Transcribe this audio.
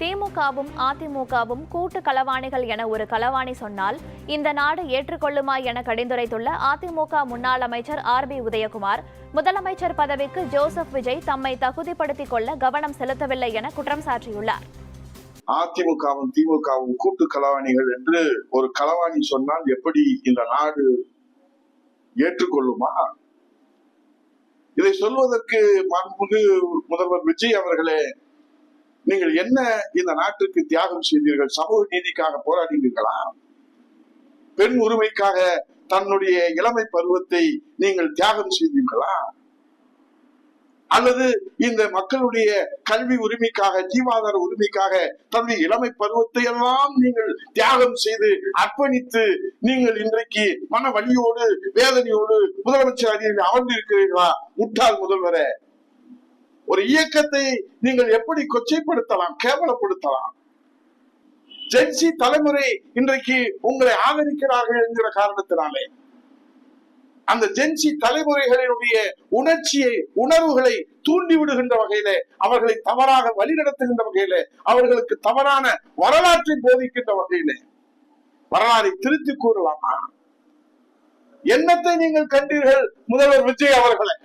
திமுகவும் அதிமுகவும் கூட்டு களவாணிகள் என ஒரு களவாணி சொன்னால் இந்த நாடு ஏற்றுக்கொள்ளுமா என கடிந்துரைத்துள்ள அதிமுக முன்னாள் அமைச்சர் RB உதயகுமார், முதலமைச்சர் பதவிக்கு ஜோசப் விஜய் தம்மை தகுதிப்படுத்திக் கொள்ள கவனம் செலுத்தவில்லை என குற்றம் சாட்டியுள்ளார். அதிமுகவும் திமுகவும் கூட்டு களவாணிகள் என்று ஒரு களவாணி சொன்னால் எப்படி இந்த நாடு ஏற்றுக்கொள்ளுமா? இதை சொல்வதற்கு மாண்புமிகு முதல்வர் விஜய் அவர்களே, நீங்கள் என்ன இந்த நாட்டுக்கு தியாகம் செய்தீர்கள்? சமூக நீதிக்காக போராடினீர்களா? பெண் உரிமைக்காக தன்னுடைய இளமை பருவத்தை நீங்கள் தியாகம் செய்தீர்களா? அல்லது இந்த மக்களுடைய கல்வி உரிமைக்காக, ஜீவாதார உரிமைக்காக தன்னுடைய இளமை பருவத்தை எல்லாம் நீங்கள் தியாகம் செய்து அர்ப்பணித்து நீங்கள் இன்றைக்கு மன வலியோடு வேதனையோடு முதலமைச்சர் அணியில் அமர்ந்திருக்கிறீர்களா? முட்டாள் முதல்வரே, ஒரு இயக்கத்தை நீங்கள் எப்படி கொச்சைப்படுத்தலாம், கேவலப்படுத்தலாம்? ஜென்சி தலைமுறை இன்றைக்கு உங்களை ஆதரிக்கிறார்கள் என்கிற காரணத்தினாலே அந்த ஜென்சி தலைமுறைகளினுடைய உணர்ச்சியை, உணர்வுகளை தூண்டி விடுகின்ற வகையிலே, அவர்களை தவறாக வழிநடத்துகின்ற வகையிலே, அவர்களுக்கு தவறான வரலாற்றை போதிக்கின்ற வகையிலே வரலாறை திருத்தி கூறலாமா? என்னத்தை நீங்கள் கண்டீர்கள் முதல்வர் விஜய் அவர்களை?